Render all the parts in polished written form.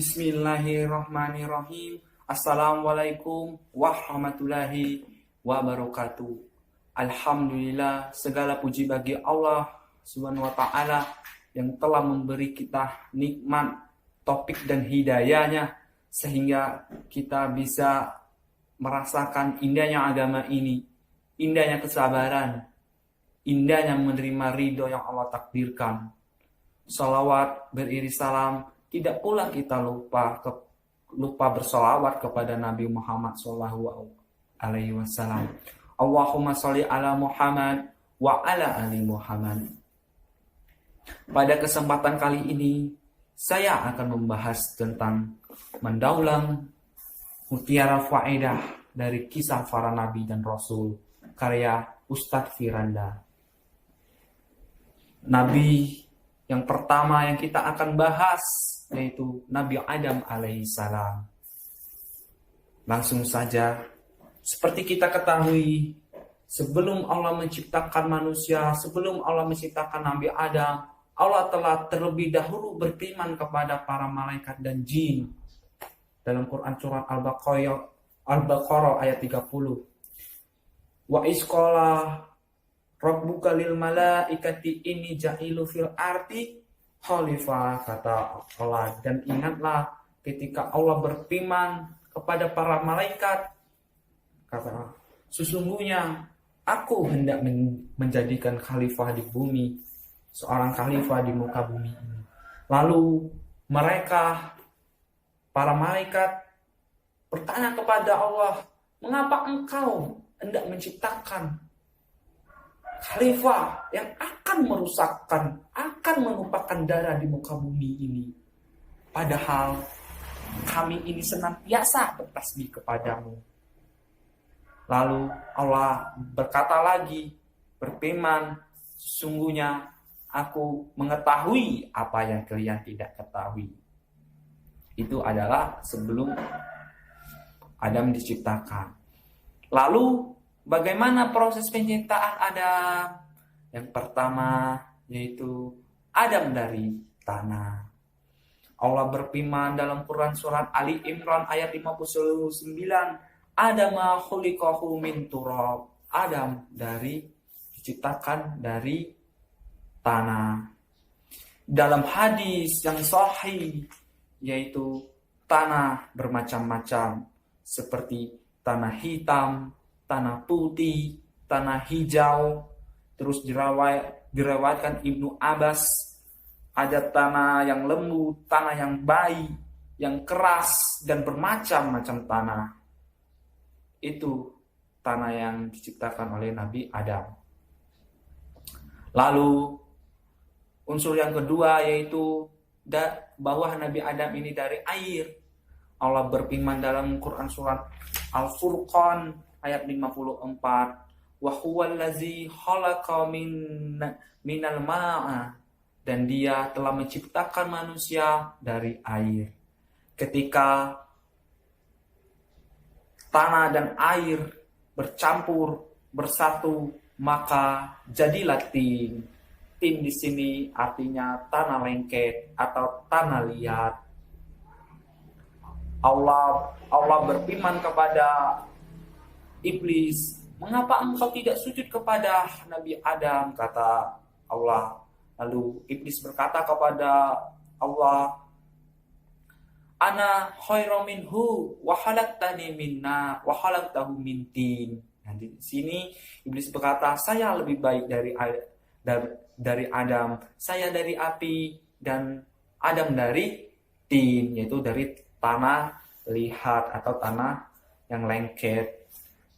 Bismillahirrahmanirrahim. Assalamualaikum warahmatullahi wabarakatuh. Alhamdulillah, segala puji bagi Allah Subhanahu wa ta'ala yang telah memberi kita nikmat, taufik dan hidayahnya sehingga kita bisa merasakan indahnya agama ini, indahnya kesabaran, indahnya menerima ridho yang Allah takdirkan. Salawat beriris salam, tidak pula kita lupa bersolawat kepada Nabi Muhammad SAW. Allahumma sholli ala Muhammad wa ala ali Muhammad. Pada kesempatan kali ini, saya akan membahas tentang mendaulang mutiara faedah dari kisah para nabi dan rasul, karya Ustadz Firanda. Nabi yang pertama yang kita akan bahas yaitu Nabi Adam alaihissalam. Langsung saja, seperti kita ketahui, sebelum Allah menciptakan manusia, sebelum Allah menciptakan Nabi Adam, Allah telah terlebih dahulu berfirman kepada para malaikat dan jin. Dalam Quran surat Al-Baqarah ayat 30. Wa isqala Rabbuka lil malaikati inni ja'ilu fil ardi khalifah, kata Allah. Dan ingatlah ketika Allah berfirman kepada para malaikat, kata, sesungguhnya aku hendak menjadikan khalifah di bumi, seorang khalifah di muka bumi ini. Lalu mereka, para malaikat, bertanya kepada Allah, mengapa engkau hendak menciptakan khalifah yang akan merusakkan, akan menumpahkan darah di muka bumi ini? Padahal kami ini senantiasa bertasbih kepadamu. Lalu Allah berkata lagi, berfirman, sesungguhnya aku mengetahui apa yang kalian tidak ketahui. Itu adalah sebelum Adam diciptakan. Lalu bagaimana proses penciptaan Adam? Yang pertama yaitu Adam dari tanah. Allah berfirman dalam Quran surat Ali Imran ayat 59, Adam khuliqahu min turab. Adam diciptakan dari tanah. Dalam hadis yang sahih yaitu tanah bermacam-macam seperti tanah hitam, tanah putih, tanah hijau. Terus diriwayatkan Ibnu Abbas, ada tanah yang lembut, tanah yang baik, yang keras, dan bermacam-macam tanah. Itu tanah yang diciptakan oleh Nabi Adam. Lalu unsur yang kedua yaitu bahwa Nabi Adam ini dari air. Allah berfirman dalam Quran surat Al-Furqan ayat 54, wa huwallazi khalaqa minal ma'a, dan dia telah menciptakan manusia dari air. Ketika tanah dan air bercampur, bersatu, maka jadilah tin. Tin di sini artinya tanah lengket atau tanah liat. Allah berfirman kepada Iblis, mengapa engkau tidak sujud kepada Nabi Adam? Kata Allah. Lalu Iblis berkata kepada Allah, Ana khairum minhu wa khalaqtani min nar wa khalaqtahu min tin. Nah, di sini Iblis berkata, saya lebih baik dari Adam. Saya dari api dan Adam dari tin, yaitu dari tanah liat atau tanah yang lengket.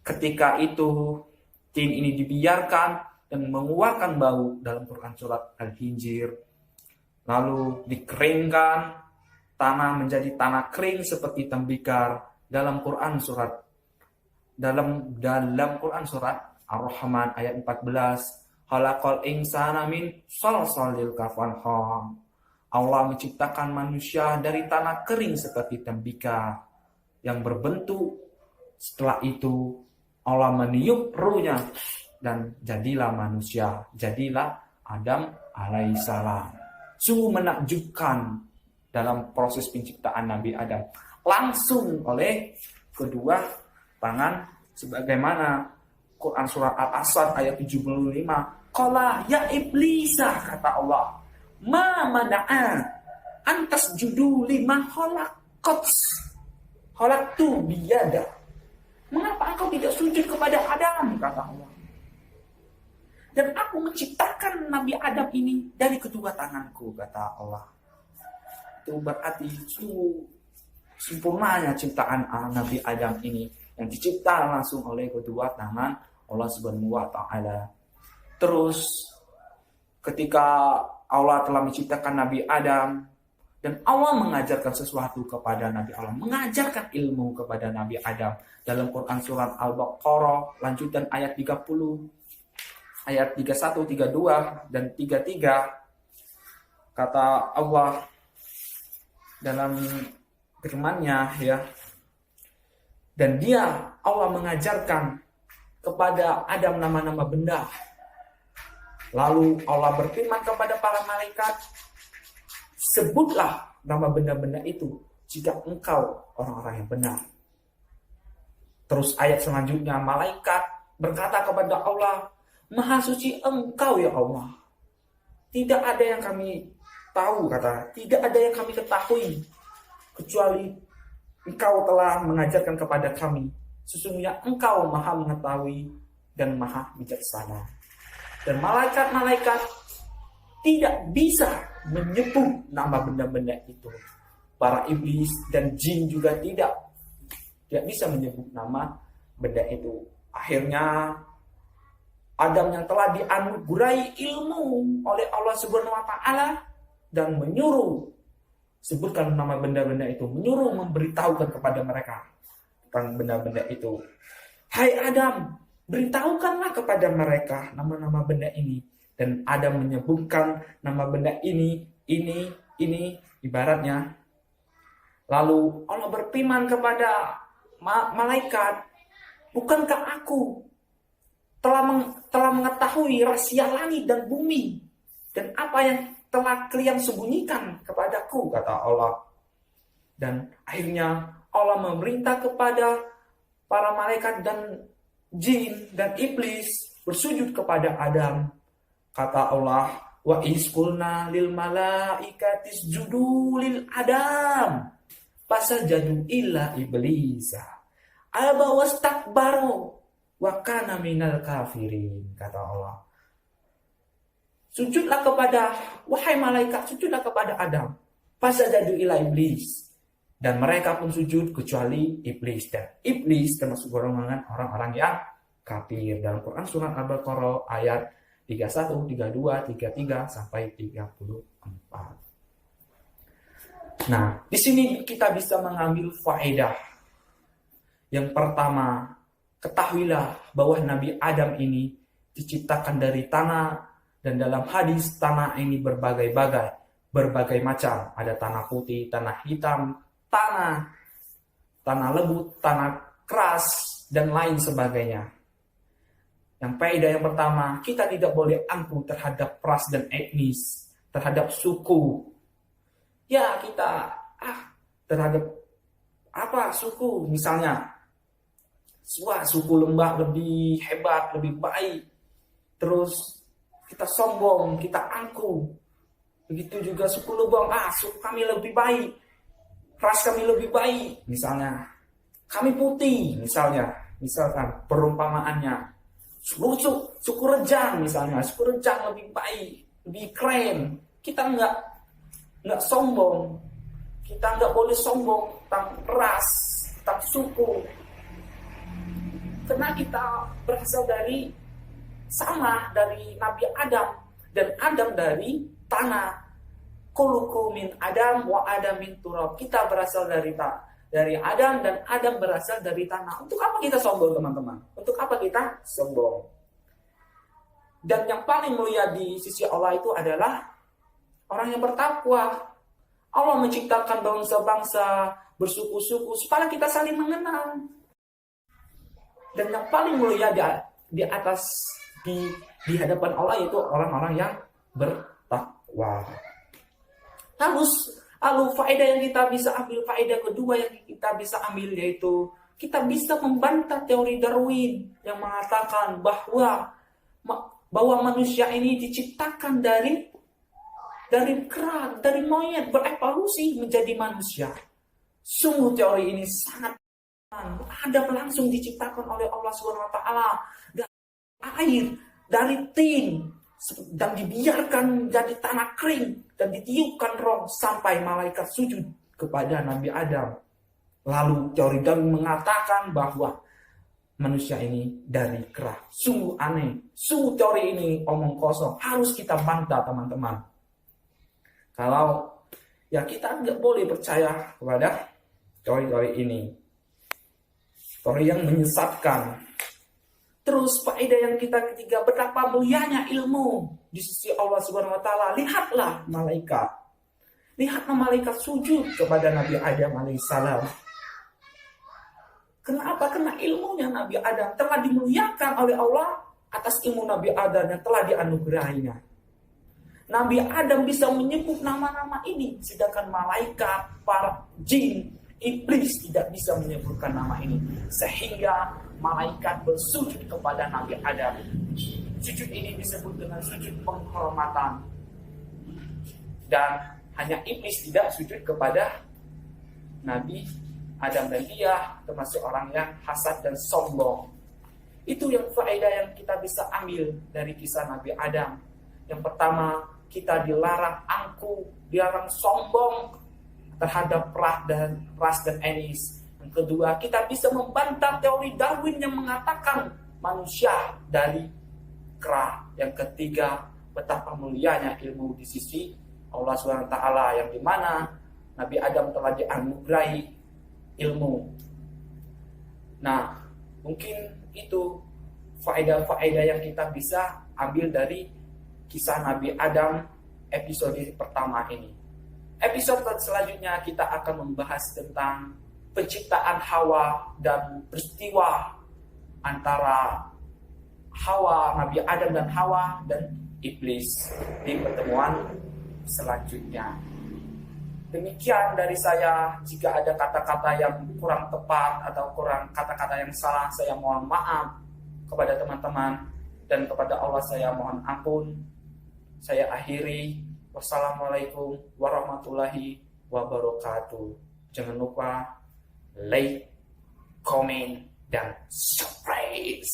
Ketika itu tin ini dibiarkan dan mengeluarkan bau dalam Quran surat Al-Hijr. Lalu dikeringkan, tanah menjadi tanah kering seperti tembikar. Dalam Quran surat Ar-Rahman ayat 14, khalaqal insana min shalsalil kafarham. Allah menciptakan manusia dari tanah kering seperti tembikar yang berbentuk. Setelah itu Allah meniup ruhnya dan jadilah manusia, jadilah Adam alaihissalam. Sungguh menakjubkan dalam proses penciptaan Nabi Adam. Langsung oleh kedua tangan, sebagaimana Quran surah Al-Asr ayat 75. Qala ya iblisa, kata Allah, ma mana'a antas judu lima khalaqtu biyada. Mengapa engkau tidak sujud kepada Adam, kata Allah. Dan aku menciptakan Nabi Adam ini dari kedua tanganku, kata Allah. Itu berarti sempurnanya ciptaan Nabi Adam ini, yang dicipta langsung oleh kedua tangan Allah Subhanahu wa Ta'ala. Terus ketika Allah telah menciptakan Nabi Adam dan Allah mengajarkan sesuatu kepada Nabi Allah, mengajarkan ilmu kepada Nabi Adam dalam Quran surat Al-Baqarah lanjutan ayat 30, ayat 31, 32 dan 33, kata Allah dalam firman-Nya, ya, dan Allah mengajarkan kepada Adam nama-nama benda. Lalu Allah berfirman kepada para malaikat, sebutlah nama benda-benda itu jika engkau orang-orang yang benar. Terus ayat selanjutnya, malaikat berkata kepada Allah, Maha suci engkau ya Allah. Tidak ada yang kami tahu, kata, tidak ada yang kami ketahui kecuali engkau telah mengajarkan kepada kami. Sesungguhnya engkau maha mengetahui dan maha bijaksana. Dan malaikat-malaikat tidak bisa menyebut nama benda-benda itu. Para iblis dan jin juga tidak bisa menyebut nama benda itu. Akhirnya Adam yang telah dianugerahi ilmu oleh Allah Subhanahu wa Ta'ala dan menyuruh sebutkan nama benda-benda itu, menyuruh memberitahukan kepada mereka tentang benda-benda itu. Hai Adam, beritahukanlah kepada mereka nama-nama benda ini. Dan Adam menyebutkan nama benda ini, ibaratnya. Lalu Allah berfirman kepada malaikat, bukankah aku telah mengetahui rahasia langit dan bumi dan apa yang telah kalian sembunyikan kepadaku, kata Allah. Dan akhirnya Allah memerintah kepada para malaikat dan jin dan iblis bersujud kepada Adam. Kata Allah, wa isqulna lil malaikati isjudu lil Adam fasajadu illa iblisa aba wastakbaru wa kana minal kafirin, kata Allah. Sujudlah kepada, wahai malaikat, sujudlah kepada Adam. Fasajadu illa iblis. Dan mereka pun sujud kecuali iblis. Dan iblis termasuk golongan orang-orang yang kafir. Dalam Quran surah Al-Baqarah ayat 31, 32, 33 sampai 34. Nah, di sini kita bisa mengambil faedah. Yang pertama, ketahuilah bahwa Nabi Adam ini diciptakan dari tanah. Dan dalam hadis, tanah ini berbagai macam. Ada tanah putih, tanah hitam, tanah lembut, tanah keras, dan lain sebagainya. Yang faedah yang pertama, kita tidak boleh angkuh terhadap ras dan etnis, terhadap suku. Ya, kita terhadap suku, misalnya suku Lembah lebih hebat, lebih baik. Terus kita sombong, kita angkuh. Begitu juga suku Lubang, suku kami lebih baik, ras kami lebih baik. Misalnya, kami putih, misalkan perumpamaannya. Suku Rejang misalnya, suku Rejang lebih baik, lebih keren. Kita nggak sombong. Kita nggak boleh sombong tentang ras, tentang suku. Karena kita berasal dari Nabi Adam, dan Adam dari tanah. Kullukum min Adam wa Adam min turab. Kita berasal dari Adam dan Adam berasal dari tanah. Untuk apa kita sombong, teman-teman? Untuk apa kita sombong? Dan yang paling mulia di sisi Allah itu adalah orang yang bertakwa. Allah menciptakan bangsa-bangsa, bersuku-suku supaya kita saling mengenal. Dan yang paling mulia di atas di hadapan Allah itu orang-orang yang bertakwa. Lalu Lalu faedah yang kita bisa ambil, faedah kedua yang kita bisa ambil yaitu kita bisa membantah teori Darwin yang mengatakan bahwa manusia ini diciptakan dari kera, dari monyet, berevolusi menjadi manusia. Sungguh teori ini sangat Adam langsung diciptakan oleh Allah SWT dari air, dari tin, dan dibiarkan jadi tanah kering dan ditiupkan roh sampai malaikat sujud kepada Nabi Adam. Lalu teori Darwin mengatakan bahwa manusia ini dari kera. Sungguh aneh. Sungguh teori ini omong kosong. Harus kita bantah, teman-teman. Kalau ya kita nggak boleh percaya kepada teori-teori ini. Teori yang menyesatkan. Terus faedah yang kita ketiga, betapa mulianya ilmu di sisi Allah Subhanahu wa taala. Lihatlah malaikat. Lihatlah malaikat sujud kepada Nabi Adam alaihissalam. Kenapa? Karena ilmunya Nabi Adam telah dimuliakan oleh Allah atas ilmu Nabi Adam yang telah dianugerahinya. Nabi Adam bisa menyebut nama-nama ini, sedangkan malaikat, para jin, iblis tidak bisa menyebutkan nama ini. Sehingga malaikat bersujud kepada Nabi Adam. Sujud ini disebut dengan sujud penghormatan. Dan hanya iblis tidak sujud kepada Nabi Adam, dan dia termasuk orang yang hasad dan sombong. Itu yang faedah yang kita bisa ambil dari kisah Nabi Adam. Yang pertama, kita dilarang angkuh, dilarang sombong terhadap ras dan etnis. Yang kedua, kita bisa membantah teori Darwin yang mengatakan manusia dari kera. Yang ketiga, betapa mulianya ilmu di sisi Allah SWT, yang dimana Nabi Adam telah dianugerahi ilmu. Nah, mungkin itu faedah-faedah yang kita bisa ambil dari kisah Nabi Adam episode pertama ini. Episode selanjutnya kita akan membahas tentang penciptaan Hawa dan peristiwa antara Nabi Adam dan Hawa dan iblis di pertemuan selanjutnya. Demikian dari saya. Jika ada kata-kata yang kurang tepat atau kurang kata-kata yang salah, saya mohon maaf kepada teman-teman, dan kepada Allah saya mohon ampun. Saya akhiri. Wassalamualaikum warahmatullahi wabarakatuh. Jangan lupa like, comment, dan subscribe.